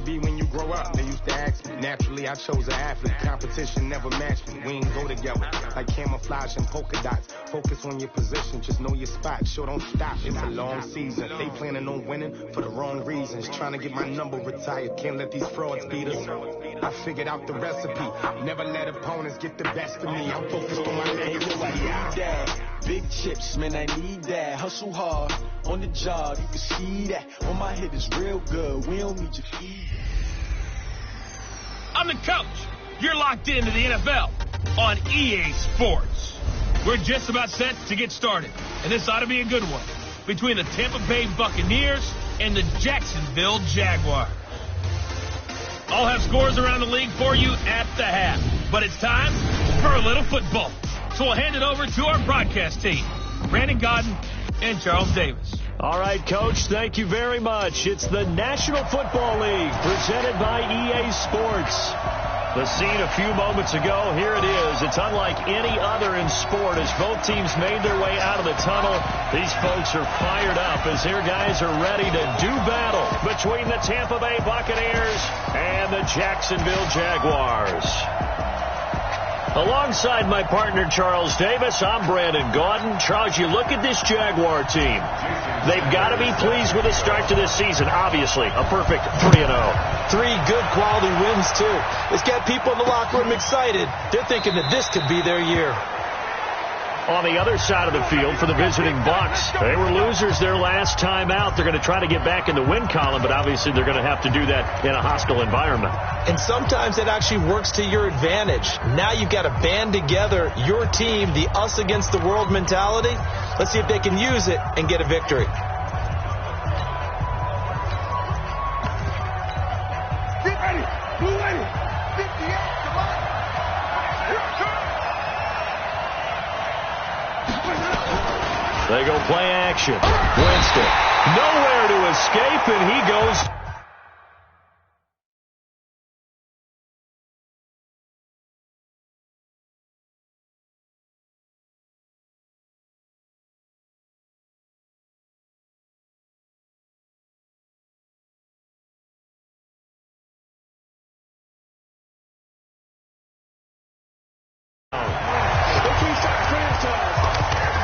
be when you grow up? They used to ask me. Naturally, I chose an athlete. Competition never matched me. We ain't go together like camouflage and polka dots. Focus on your position, just know your spot. Sure, don't stop. It's a long season. They planning on winning for the wrong reasons. Trying to get my number retired. Can't let these frauds beat us. I figured out the recipe. Never let opponents get the best of me. I'm focused on my legacy. Big chips, man, I need that. Hustle hard on the job, you can see that. On my head is real good. We don't need your feet. I'm the coach. You're locked into the NFL on EA Sports. We're just about set to get started, and this ought to be a good one between the Tampa Bay Buccaneers and the Jacksonville Jaguars. I'll have scores around the league for you at the half, but it's time for a little football. So we'll hand it over to our broadcast team, Brandon Godden and Charles Davis. All right, Coach, thank you very much. It's the National Football League presented by EA Sports. The scene a few moments ago, here it is. It's unlike any other in sport as both teams made their way out of the tunnel. These folks are fired up as their guys are ready to do battle between the Tampa Bay Buccaneers and the Jacksonville Jaguars. Alongside my partner, Charles Davis, I'm Brandon Gaudin. Charles, you look at this Jaguar team. They've got to be pleased with the start to this season. Obviously, a perfect 3-0. 3 good quality wins, too. It's got people in the locker room excited. They're thinking that this could be their year. On the other side of the field for the visiting Bucs, they were losers their last time out. They're going to try to get back in the win column, but obviously they're going to have to do that in a hostile environment. And sometimes it actually works to your advantage. Now you've got to band together your team, the us against the world mentality. Let's see if they can use it and get a victory. Get ready. Blue ready. 58. Come on. They go play action. Winston, nowhere to escape, and he goes.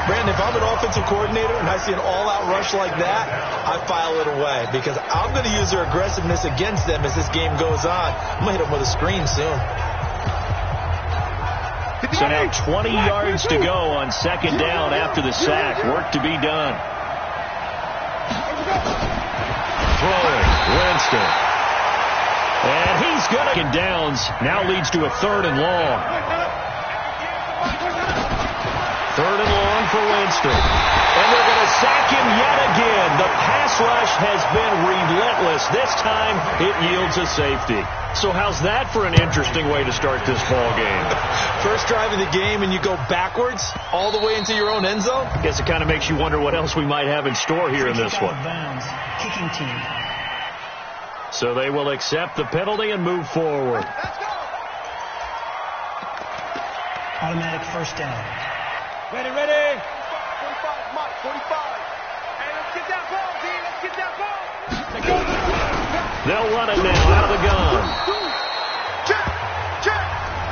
Brandon, if I'm an offensive coordinator and I see an all-out rush like that, I file it away because I'm going to use their aggressiveness against them as this game goes on. I'm going to hit them with a screen soon. So now 20 yards to go on second down after the sack. Work to be done. Throwing, Winston. And he's going to get downs. Now leads to a 3rd and long. 3rd and long for Winston. And they're going to sack him yet again. The pass rush has been relentless. This time it yields a safety. So how's that for an interesting way to start this ball game? First drive of the game and you go backwards all the way into your own end zone? I guess it kind of makes you wonder what else we might have in store here in this one. Kicking team. So they will accept the penalty and move forward. Automatic first down. Ready, ready. 45, Mike, 45. Hey, let's get that ball, D. Let's get that ball. They'll run it now out of the gun.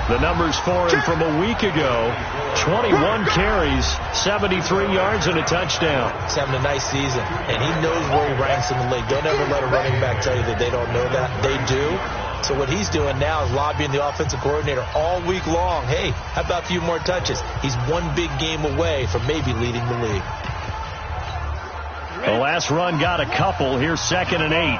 The numbers for him from a week ago. 21 carries, 73 yards, and a touchdown. He's having a nice season, and he knows where he ranks in the league. Don't ever let a running back tell you that they don't know that. They do. So what he's doing now is lobbying the offensive coordinator all week long. Hey, how about a few more touches? He's one big game away from maybe leading the league. The last run got a couple. Here's 2nd and 8.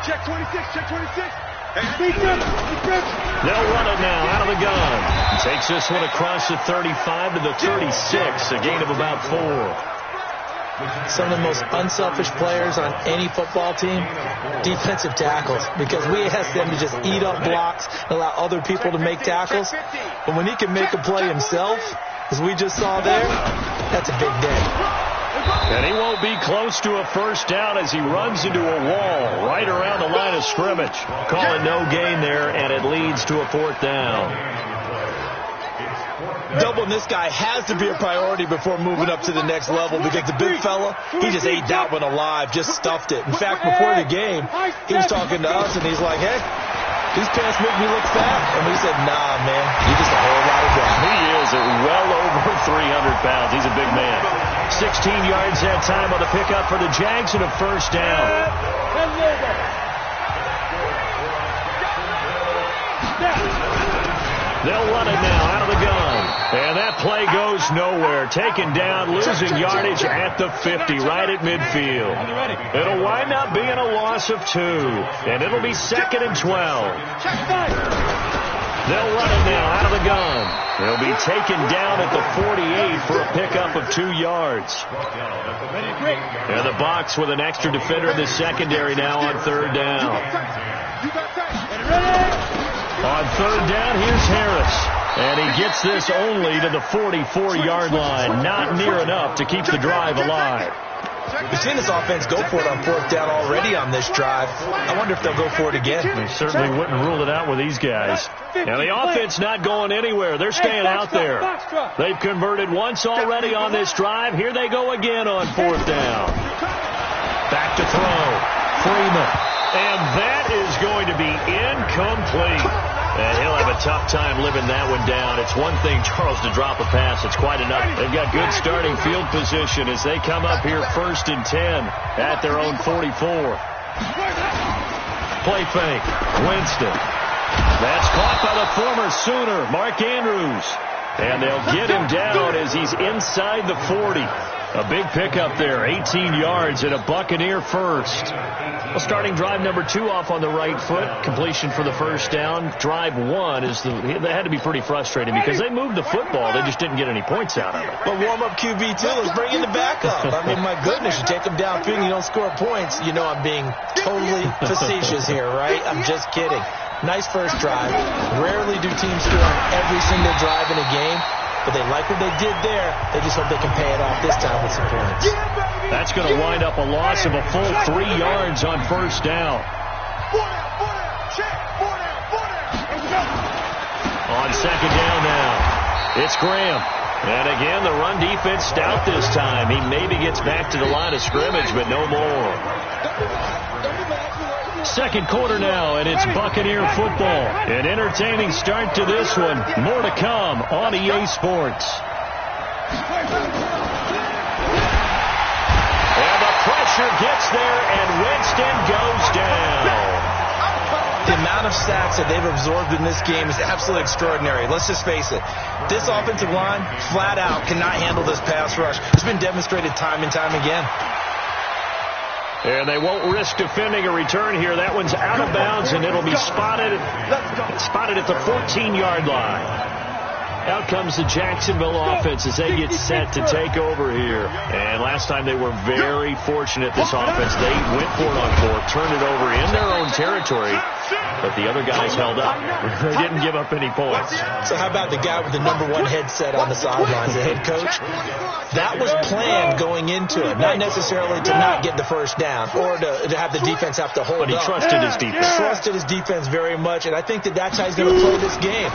Check 26, check 26. They'll run it now out of the gun. He takes this one across the 35 to the 36, a gain of about 4. Some of the most unselfish players on any football team, defensive tackles, because we ask them to just eat up blocks and allow other people to make tackles. But when he can make a play himself, as we just saw there, that's a big day. And he won't be close to a first down as he runs into a wall right around the line of scrimmage. Calling no gain there, and it leads to a 4th down. Doubling this guy has to be a priority before moving up to the next level because the big fella, he just ate that one alive, just stuffed it. In fact, before the game, he was talking to us, and he's like, hey, these pants make me look fat. And we said, nah, man, you're just a whole lot of that. He is at well over 300 pounds. He's a big man. 16 yards that time on the pickup for the Jags and a first down. They'll run it now out of the gun. And that play goes nowhere. Taken down, losing yardage at the 50, right at midfield. It'll wind up being a loss of 2. And it'll be 2nd and 12. They'll run it now out of the gun. They'll be taken down at the 48 for a pickup of 2 yards. And the box with an extra defender in the secondary now on 3rd down. On 3rd down, here's Harris. And he gets this only to the 44-yard line. Not near enough to keep the drive alive. We've seen this offense go for it on 4th down already on this drive. I wonder if they'll go for it again. They certainly wouldn't rule it out with these guys. And the offense not going anywhere. They're staying out there. They've converted once already on this drive. Here they go again on 4th down. Back to throw. Freeman. And that is going to be incomplete. And he'll have a tough time living that one down. It's one thing, Charles, to drop a pass. It's quite enough. They've got good starting field position as they come up here 1st and 10 at their own 44. Play fake. Winston. That's caught by the former Sooner, Mark Andrews. And they'll get him down as he's inside the 40. A big pickup there, 18 yards and a Buccaneer first. Well, starting drive number 2 off on the right foot. Completion for the first down. Drive 1 they had to be pretty frustrating because they moved the football. They just didn't get any points out of it. But warm-up QB, too. Let's bring in the backup. I mean, my goodness, you take them downfield and you don't score points. You know I'm being totally facetious here, right? I'm just kidding. Nice first drive. Rarely do teams score on every single drive in a game. But they like what they did there. They just hope they can pay it off this time with some points. That's going to wind up a loss of a full 3 yards on first down. On 2nd down now, it's Graham. And again, the run defense stout this time. He maybe gets back to the line of scrimmage, but no more. 2nd quarter now, and it's Buccaneer football. An entertaining start to this one. More to come on EA Sports. And the pressure gets there, and Winston goes down. The amount of sacks that they've absorbed in this game is absolutely extraordinary. Let's just face it. This offensive line, flat out, cannot handle this pass rush. It's been demonstrated time and time again. And they won't risk defending a return here. That one's out of bounds, and it'll be spotted at the 14-yard line. Out comes the Jacksonville offense as they get set to take over here. And last time they were very fortunate, this offense. They went for it on 4, turned it over in their own territory, but the other guys held up. They didn't give up any points. So how about the guy with the #1 headset on the sidelines, the head coach? That was planned going into it, not necessarily to not get the first down or to have the defense have to hold up. But he trusted his defense. Trusted his defense very much, and I think that's how he's going to play this game.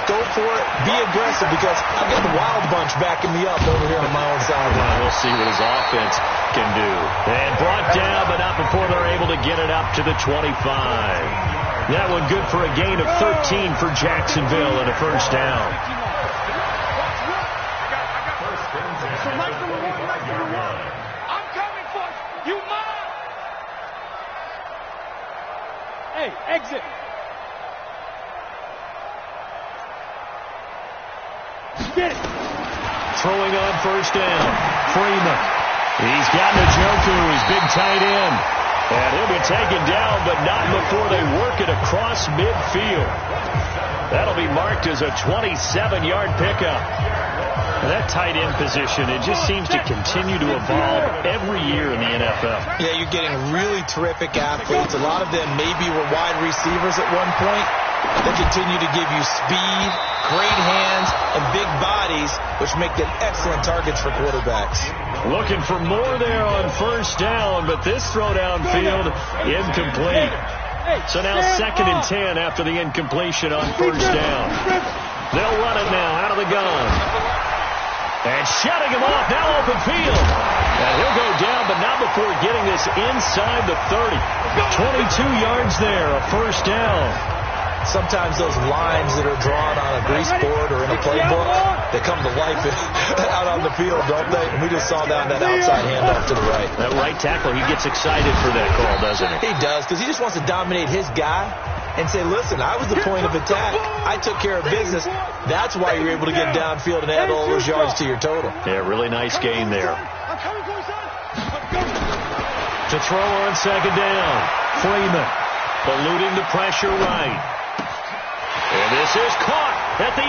Go for it, be aggressive, because I've got the Wild Bunch backing me up over here on my own sideline. We'll see what his offense can do. And brought down, but not before they're able to get it up to the 25. That one good for a gain of 13 for Jacksonville and a first down. I'm coming for you, mom. Hey, exit. Get it. Throwing on first down. Freeman. He's got Njoku, his big tight end. And he'll be taken down, but not before they work it across midfield. That'll be marked as a 27-yard pickup. That tight end position, it just seems to continue to evolve every year in the NFL. Yeah, you're getting really terrific athletes. A lot of them maybe were wide receivers at one point. They continue to give you speed, great hands, and big bodies, which make them excellent targets for quarterbacks. Looking for more there on first down, but this throw downfield incomplete. So now 2nd and 10 after the incompletion on first down. They'll run it now out of the gun. And shutting him off, now open field. And he'll go down, but not before getting this inside the 30. 22 yards there, a first down. Sometimes those lines that are drawn on a grease board or in a playbook, they come to life out on the field, don't they? And we just saw that outside handoff to the right. That right tackle, he gets excited for that call, doesn't he? He does, because he just wants to dominate his guy and say, listen, I was the point of attack. I took care of business. That's why you're able to get downfield and add all those yards to your total. Yeah, really nice gain there. To throw on second down, Freeman eluding the pressure right. And this is caught at the 8.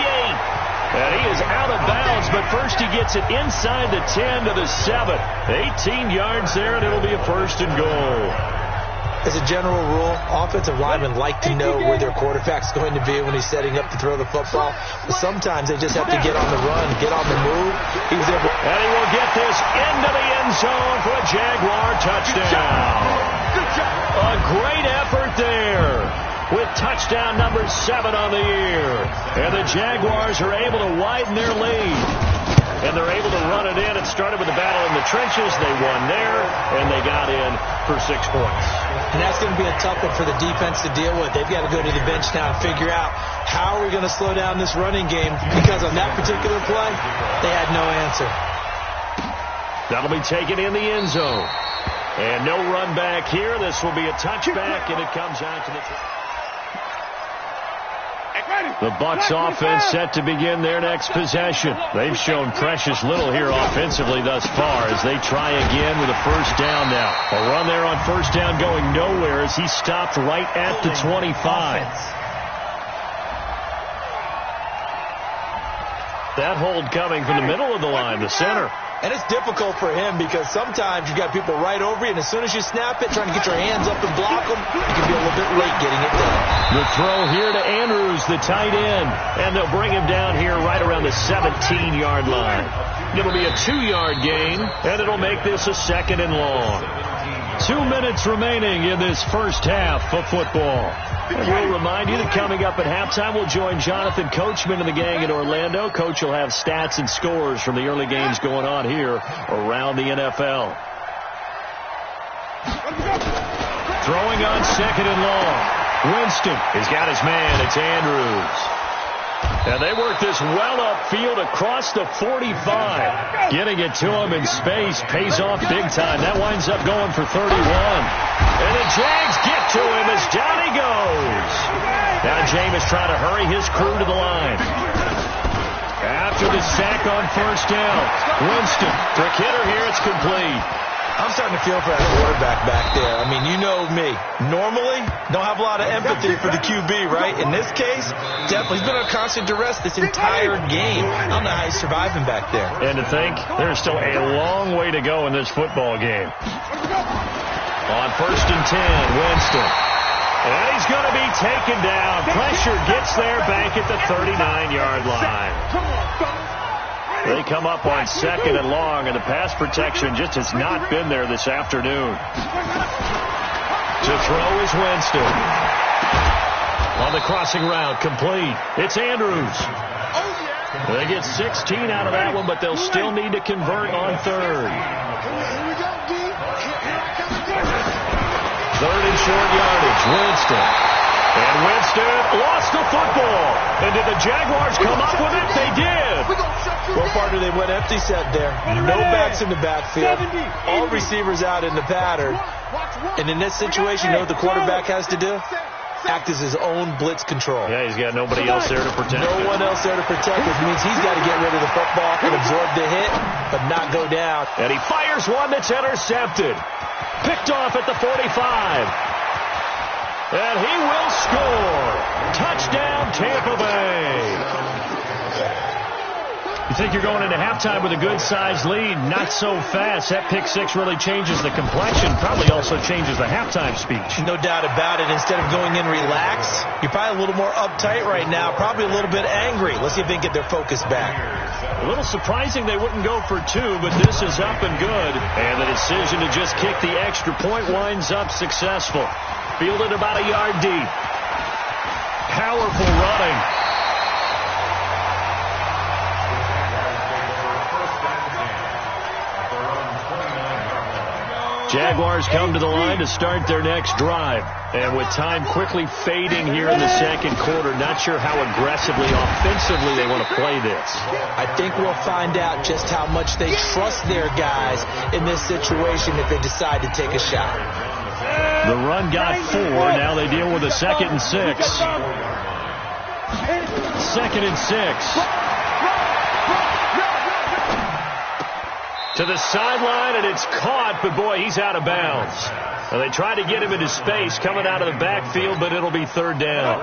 And he is out of bounds, but first he gets it inside the 10 to the 7. 18 yards there, and it'll be a first and goal. As a general rule, offensive linemen like to know where their quarterback's going to be when he's setting up to throw the football. But sometimes they just have to get on the run, get on the move. He was able, and he will get this into the end zone for a Jaguar touchdown. A great effort there, with touchdown number 7 on the year. And the Jaguars are able to widen their lead. And they're able to run it in. It started with the battle in the trenches. They won there, and they got in for 6 points. And that's going to be a tough one for the defense to deal with. They've got to go to the bench now and figure out how are we going to slow down this running game, because on that particular play, they had no answer. That'll be taken in the end zone. And no run back here. This will be a touchback, and it comes out to the... The Bucs offense set to begin their next possession. They've shown precious little here offensively thus far as they try again with a first down now. A run there on first down going nowhere as he stopped right at the 25. That hold coming from the middle of the line, the center. And it's difficult for him because sometimes you've got people right over you, and as soon as you snap it, trying to get your hands up and block them, you can be a little bit late getting it done. The throw here to Andrews, the tight end, and they'll bring him down here right around the 17-yard line. It'll be a 2-yard gain, and it'll make this a second and long. 2 minutes remaining in this first half of football. And we'll remind you that coming up at halftime, we'll join Jonathan Coachman and the gang in Orlando. Coach will have stats and scores from the early games going on here around the NFL. Throwing on second and long. Winston has got his man. It's Andrews. And they work this well upfield across the 45. Getting it to him in space pays off big time. That winds up going for 31. And the Jags get to him as down he goes. Now Jameis trying to hurry his crew to the line. After the sack on first down, Winston, trick hitter here, it's complete. I'm starting to feel for that quarterback back there. I mean, you know me. Normally, don't have a lot of empathy for the QB, right? In this case, definitely. He's been under constant duress this entire game. I don't know how he's surviving back there. And to think, there's still a long way to go in this football game. On first and 10, Winston. And he's going to be taken down. Pressure gets there back at the 39-yard line. They come up on second and long, and the pass protection just has not been there this afternoon. To throw is Winston. On the crossing route, complete. It's Andrews. They get 16 out of that one, but they'll still need to convert on third. Third and short yardage, Winston. And Winston lost the football. And did the Jaguars come up with it? They did. Well, partner, they went empty set there. No backs in the backfield. All receivers out in the pattern. And in this situation, you know what the quarterback has to do? Act as his own blitz control. Yeah, he's got nobody else there to protect him. No one else there to protect, which means he's got to get rid of the football and absorb the hit, but not go down. And he fires one that's intercepted. Picked off at the 45. And he will score. Touchdown, Tampa Bay. You think you're going into halftime with a good-sized lead. Not so fast. That pick six really changes the complexion. Probably also changes the halftime speech. No doubt about it. Instead of going in relaxed, you're probably a little more uptight right now. Probably a little bit angry. Let's see if they can get their focus back. A little surprising they wouldn't go for two, but this is up and good. And the decision to just kick the extra point winds up successful. Fielded about a yard deep. Powerful running. Jaguars come to the line to start their next drive. And with time quickly fading here in the second quarter, not sure how aggressively, offensively they want to play this. I think we'll find out just how much they trust their guys in this situation if they decide to take a shot. The run got 4. Now they deal with a 2nd and 6. 2nd and 6. To the sideline, and it's caught, but boy, he's out of bounds. Well, they tried to get him into space coming out of the backfield, but it'll be 3rd down.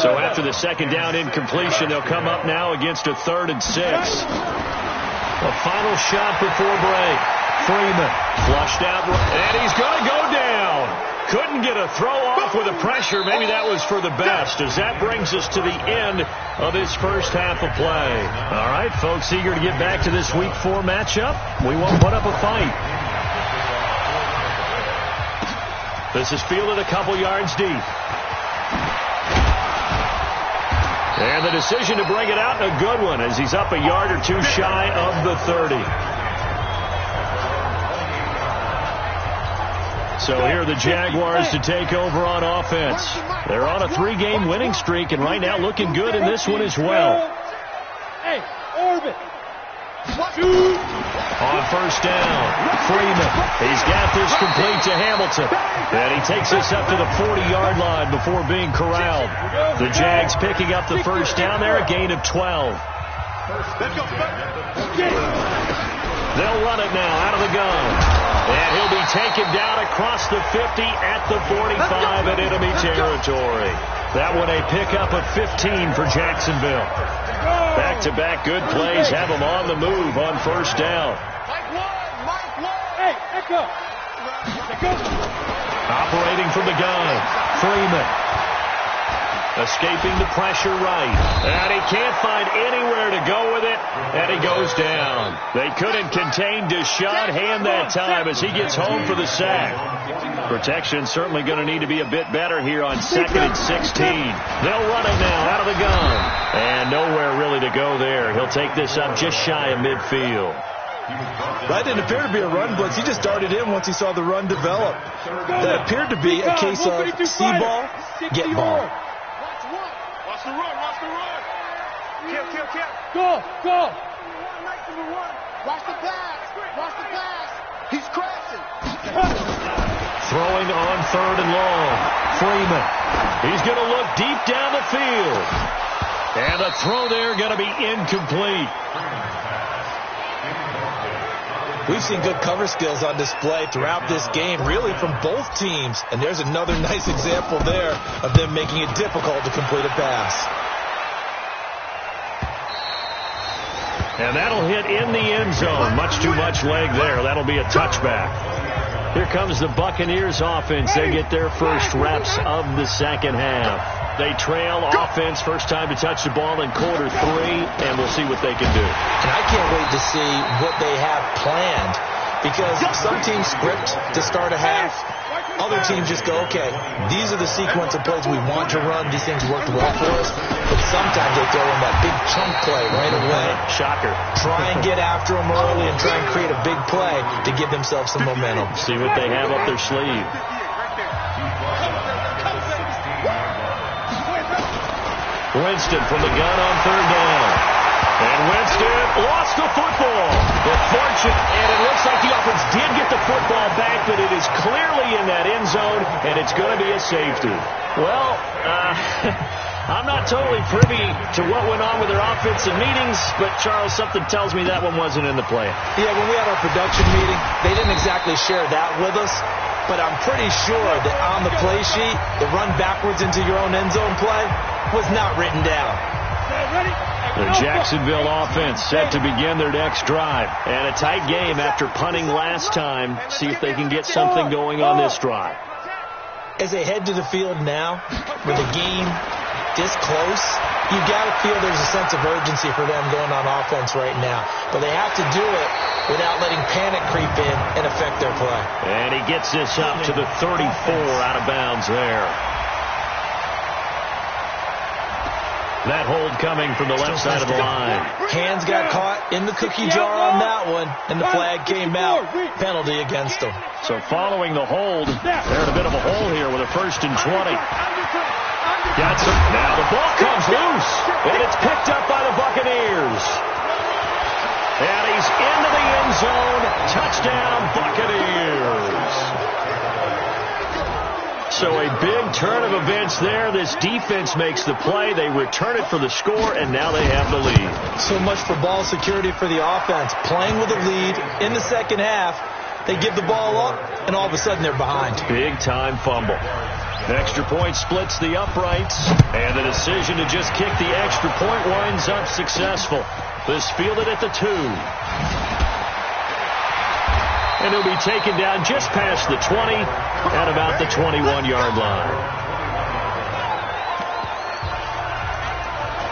So after the 2nd down incompletion, they'll come up now against a 3rd and 6. A final shot before break. Freeman flushed out, and he's going to go down. Couldn't get a throw off with the pressure. Maybe that was for the best, as that brings us to the end of this first half of play. All right, folks, eager to get back to this Week 4 matchup. We won't put up a fight. This is fielded a couple yards deep. And the decision to bring it out, a good one, as he's up a yard or two shy of the 30. So here are the Jaguars to take over on offense. They're on a 3-game winning streak, and right now looking good in this one as well. Hey, orbit. On first down, Freeman. He's got this complete to Hamilton. And he takes us up to the 40-yard line before being corralled. The Jags picking up the first down there, a gain of 12. They'll run it now out of the gun. And he'll be taken down across the 50 at the 45 in enemy territory. That one a pickup of 15 for Jacksonville. Back-to-back good plays have them on the move on first down. Hey, echo. Operating from the gun, Freeman. Escaping the pressure right. And he can't find anywhere to go with it. And he goes down. They couldn't contain Deshaun Hand that time as he gets home for the sack. Protection certainly going to need to be a bit better here on 2nd and 16. They'll run it now out of the gun. And nowhere really to go there. He'll take this up just shy of midfield. That didn't appear to be a run blitz. He just darted in once he saw the run develop. That appeared to be a case of see ball, get ball. Watch the run. Kill. Go. Watch the pass. He's crashing. Throwing on 3rd and long. Freeman. He's going to look deep down the field. And the throw there going to be incomplete. We've seen good cover skills on display throughout this game, really from both teams. And there's another nice example there of them making it difficult to complete a pass. And that'll hit in the end zone. Much too much leg there. That'll be a touchback. Here comes the Buccaneers offense. They get their first reps of the second half. They trail offense, first time to touch the ball in quarter 3, and we'll see what they can do. And I can't wait to see what they have planned, because some teams script to start a half. Other teams just go, okay, these are the sequence of plays we want to run. These things worked well for us. But sometimes they throw in that big chunk play right away. Shocker. Try and get after them early and try and create a big play to give themselves some momentum. See what they have up their sleeve. Winston from the gun on 3rd down. And Winston lost the football. But fortunate, and it looks like the offense did get the football back, but it is clearly in that end zone, and it's going to be a safety. Well, I'm not totally privy to what went on with their offensive meetings, but, Charles, something tells me that one wasn't in the plan. Yeah, when we had our production meeting, they didn't exactly share that with us. But I'm pretty sure that on the play sheet, the run backwards into your own end zone play was not written down. The Jacksonville offense set to begin their next drive. And a tight game after punting last time. See if they can get something going on this drive. As they head to the field now, with the game this close, you got to feel there's a sense of urgency for them going on offense right now. But they have to do it without letting panic creep in and affect their play. And he gets this up to the 34 out of bounds there. That hold coming from the left side of the line. Hands got caught in the cookie jar on that one, and the flag came out. Penalty against them. So following the hold, they're in a bit of a hole here with a 1st and 20. Got some. Now the ball comes loose, and it's picked up by the Buccaneers. And he's into the end zone. Touchdown, Buccaneers. So a big turn of events there. This defense makes the play. They return it for the score, and now they have the lead. So much for ball security for the offense. Playing with a lead in the second half, they give the ball up, and all of a sudden they're behind. Big-time fumble. The extra point splits the uprights, and the decision to just kick the extra point winds up successful. This fielded at the 2. And he'll be taken down just past the 20 at about the 21-yard line.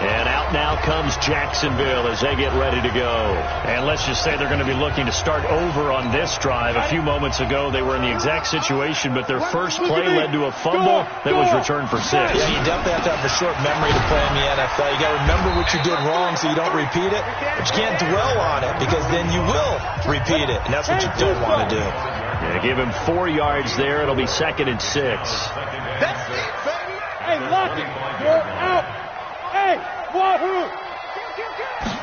And out now comes Jacksonville as they get ready to go. And let's just say they're going to be looking to start over on this drive. A few moments ago, they were in the exact situation, but their first play led to a fumble that was returned for 6. Yeah, you definitely have to have a short memory to play in the NFL. You got to remember what you did wrong so you don't repeat it. But you can't dwell on it because then you will repeat it, and that's what you don't want to do. Yeah, give him 4 yards there. It'll be 2nd and 6. That's it, baby. Hey, lock it. You're out. Hey, wahoo!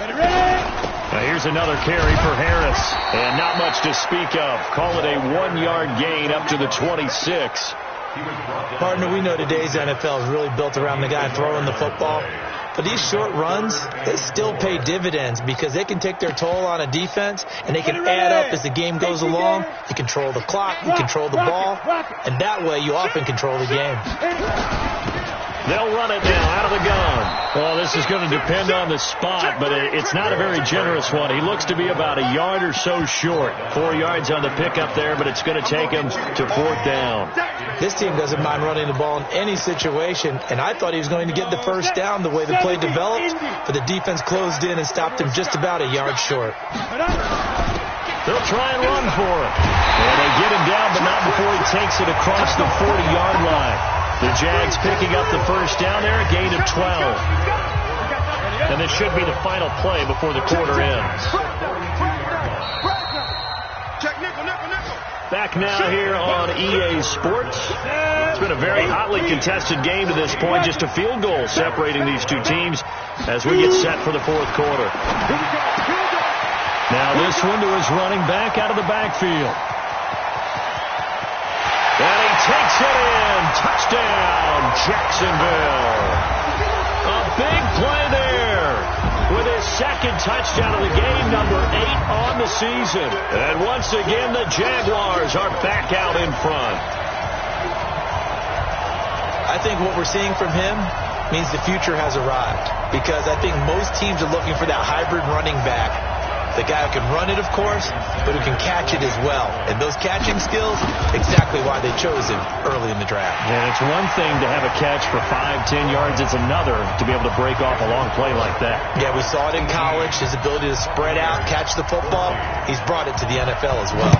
Ready? Now here's another carry for Harris, and not much to speak of. Call it a 1-yard gain up to the 26. Partner, we know today's NFL is really built around the guy throwing the football. But these short runs, they still pay dividends because they can take their toll on a defense, and they can add up as the game goes along. You control the clock, you control the ball, and that way you often control the game. They'll run it now out of the gun. Well, this is going to depend on the spot, but it's not a very generous one. He looks to be about a yard or so short. 4 yards on the pickup there, but it's going to take him to 4th down. This team doesn't mind running the ball in any situation, and I thought he was going to get the first down the way the play developed, but the defense closed in and stopped him just about a yard short. They'll try and run for it. And they get him down, but not before he takes it across the 40-yard line. The Jags picking up the first down there, a gain of 12. And this should be the final play before the quarter ends. Back now here on EA Sports. It's been a very hotly contested game to this point. Just a field goal separating these two teams as we get set for the 4th quarter. Now this one to his running back out of the backfield. And he takes it in. Touchdown, Jacksonville. A big play there with his 2nd touchdown of the game, number 8 on the season. And once again, the Jaguars are back out in front. I think what we're seeing from him means the future has arrived because I think most teams are looking for that hybrid running back. The guy who can run it, of course, but who can catch it as well. And those catching skills, exactly why they chose him early in the draft. And it's one thing to have a catch for 5-10 yards. It's another to be able to break off a long play like that. Yeah, we saw it in college, his ability to spread out, catch the football. He's brought it to the NFL as well.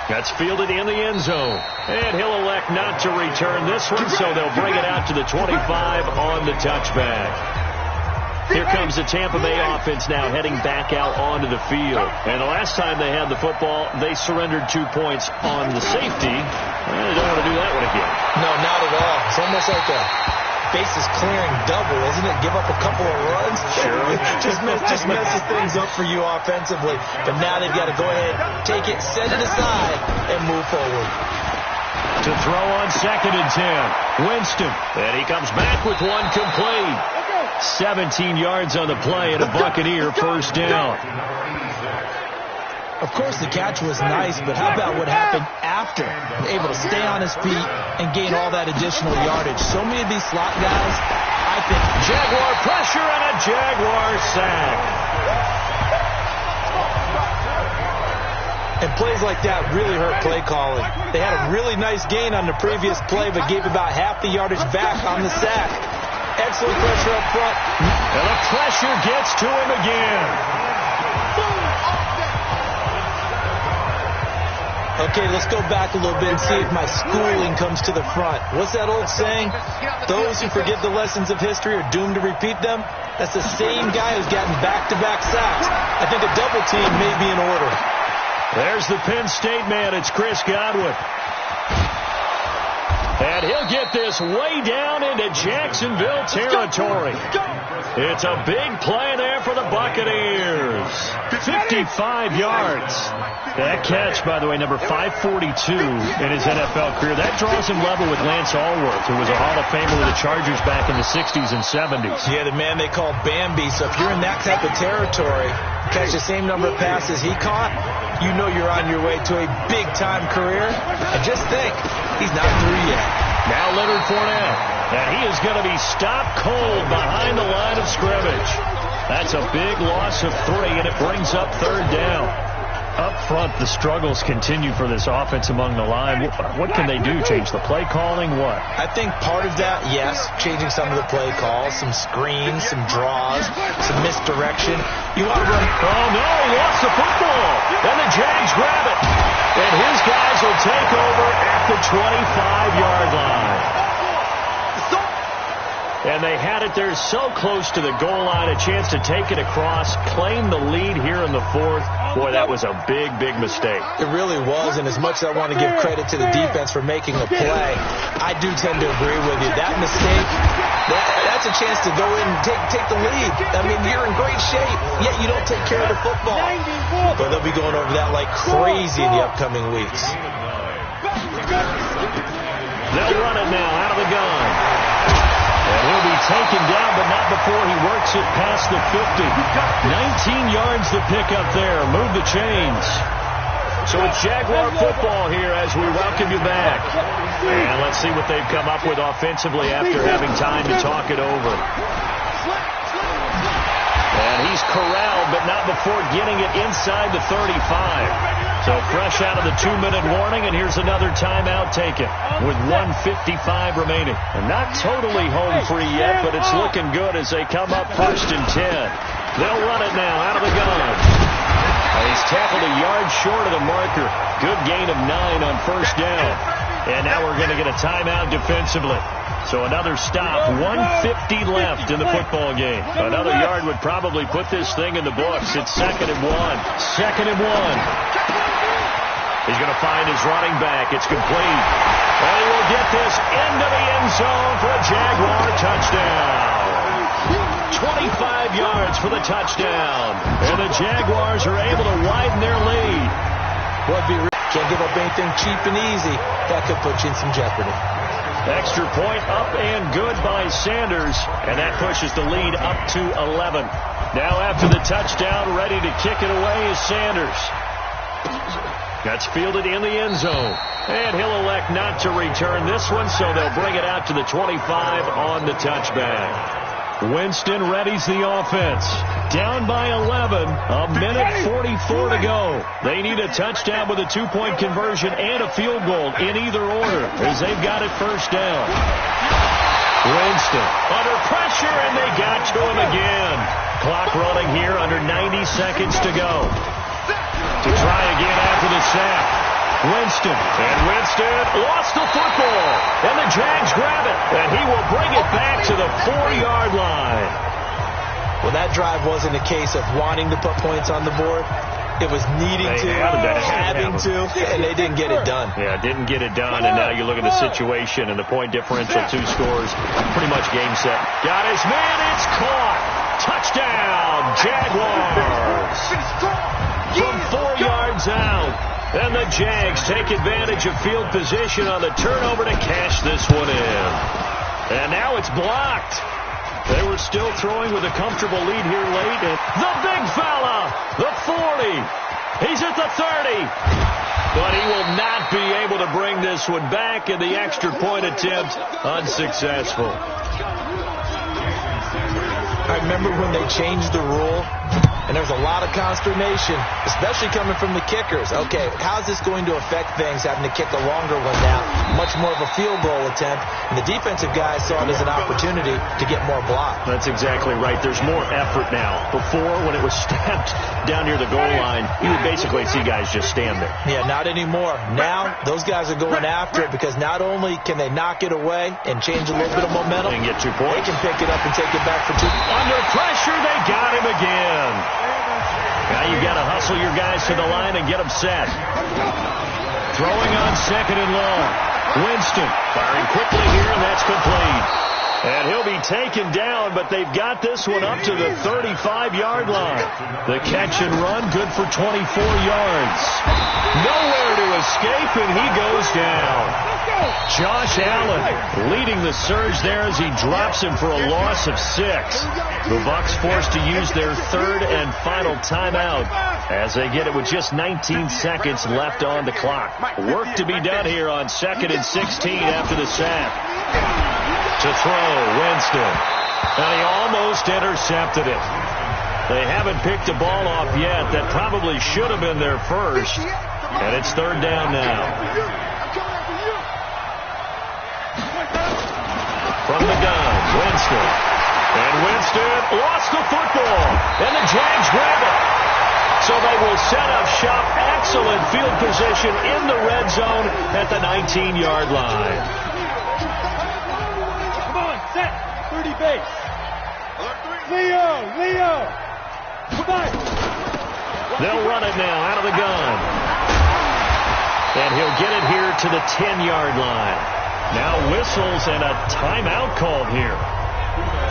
That's fielded in the end zone. And he'll elect not to return this one, so they'll bring it out to the 25 on the touchback. Here comes the Tampa Bay offense now heading back out onto the field. And the last time they had the football, they surrendered 2 points on the safety. They don't want to do that one again. No, not at all. It's almost like a bases clearing double, isn't it? Give up a couple of runs. Sure. just messes things up for you offensively. But now they've got to go ahead, take it, set it aside, and move forward. To throw on 2nd and 10. Winston. And he comes back with one complete. 17 yards on the play and a Buccaneer first down. Of course, the catch was nice, but how about what happened after? Able to stay on his feet and gain all that additional yardage. So many of these slot guys, I think. Jaguar pressure and a Jaguar sack. And plays like that really hurt play calling. They had a really nice gain on the previous play, but gave about half the yardage back on the sack. Excellent pressure up front. And the pressure gets to him again. Okay, let's go back a little bit and see if my schooling comes to the front. What's that old saying? Those who forget the lessons of history are doomed to repeat them. That's the same guy who's gotten back-to-back sacks. I think a double team may be in order. There's the Penn State man. It's Chris Godwin. And he'll get this way down into Jacksonville territory. It's a big play there for the Buccaneers. 55 yards. That catch, by the way, number 542 in his NFL career. That draws him level with Lance Allworth, who was a Hall of Famer with the Chargers back in the 60s and 70s. Yeah, the man they call Bambi. So if you're in that type of territory, catch the same number of passes he caught, you know you're on your way to a big-time career. And just think, he's not through yet. Now Leonard Fournette. And he is going to be stopped cold behind the line of scrimmage. That's a big loss of 3, and it brings up 3rd down. Up front, the struggles continue for this offense among the line. What can they do? Change the play calling? What? I think part of that, yes, changing some of the play calls, some screens, some draws, some misdirection. You want to run... Oh, no, he lost the football. And the Jags grab it. And his guys will take over at the 25-yard line. And they had it there so close to the goal line, a chance to take it across, claim the lead here in the 4th. Boy, that was a big, big mistake. It really was, and as much as I want to give credit to the defense for making a play, I do tend to agree with you. That mistake, that's a chance to go in and take the lead. I mean, you're in great shape, yet you don't take care of the football. But they'll be going over that like crazy in the upcoming weeks. They'll run it now out of the gun. And he'll be taken down, but not before he works it past the 50. 19 yards to pick up there. Move the chains. So it's Jaguar football here as we welcome you back. And let's see what they've come up with offensively after having time to talk it over. And he's corralled, but not before getting it inside the 35. So fresh out of the 2-minute warning, and here's another timeout taken with 1:55 remaining. And not totally home free yet, but it's looking good as they come up 1st and 10. They'll run it now out of the gun. And he's tackled a yard short of the marker. Good gain of 9 on 1st down. And now we're going to get a timeout defensively. So another stop, 1:50 left in the football game. Another yard would probably put this thing in the books. It's 2nd and 1. 2nd and 1. He's going to find his running back. It's complete. And he will get this into the end zone for a Jaguar touchdown. 25 yards for the touchdown. And the Jaguars are able to widen their lead. Can't give up anything cheap and easy. That could put you in some jeopardy. Extra point up and good by Sanders. And that pushes the lead up to 11. Now after the touchdown, ready to kick it away is Sanders. That's fielded in the end zone. And he'll elect not to return this one, so they'll bring it out to the 25 on the touchback. Winston readies the offense. Down by 11. A minute 44 to go. They need a touchdown with a 2-point conversion and a field goal in either order as they've got it 1st down. Winston under pressure, and they got to him again. Clock running here under 90 seconds to go. To try again after the sack. Winston. And Winston lost the football. And the Jags grab it. And he will bring it back to the 4-yard line. Well, that drive wasn't a case of wanting to put points on the board. It was needing to, having to, and they didn't get it done. Yeah, didn't get it done, and now you look at the situation and the point differential, 2 scores, pretty much game set. Got his man, it's caught. Touchdown, Jaguars. From 4 yards out. And the Jags take advantage of field position on the turnover to cash this one in. And now it's blocked. They were still throwing with a comfortable lead here late. And the big fella, the 40. He's at the 30. But he will not be able to bring this one back, and the extra point attempt unsuccessful. I remember when they changed the rule, and there was a lot of consternation, especially coming from the kickers. Okay, how's this going to affect things, having to kick a longer one now, much much more of a field goal attempt, and the defensive guys saw it as an opportunity to get more block. That's exactly right. There's more effort now. Before, when it was snapped down near the goal line, you would basically see guys just stand there. Yeah, not anymore. Now, those guys are going after it because not only can they knock it away and change a little bit of momentum, and get 2 points. They can pick it up and take it back for 2. Under pressure, they got him again. Now you've got to hustle your guys to the line and get them set. Throwing on 2nd and long. Winston firing quickly here, and that's complete. And he'll be taken down, but they've got this one up to the 35-yard line. The catch and run, good for 24 yards. Nowhere to escape, and he goes down. Josh Allen leading the surge there as he drops him for a loss of 6. The Bucs forced to use their 3rd and final timeout as they get it with just 19 seconds left on the clock. Work to be done here on 2nd and 16 after the sack. To throw, Winston. And he almost intercepted it. They haven't picked a ball off yet. That probably should have been their first. And it's 3rd down now. From the gun, Winston. And Winston lost the football. And the Jags grab it. So they will set up shop. Excellent field position in the red zone at the 19-yard line. Set, 30 base. Leo. Come on. They'll run it now out of the gun. And he'll get it here to the 10-yard line. Now whistles and a timeout called here.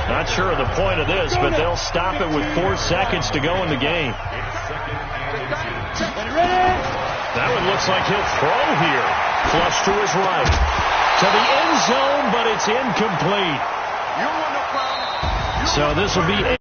Not sure of the point of this, but they'll stop it with 4 seconds to go in the game. That one looks like he'll throw here. Flush to his right. To the end zone, but it's incomplete. So this will be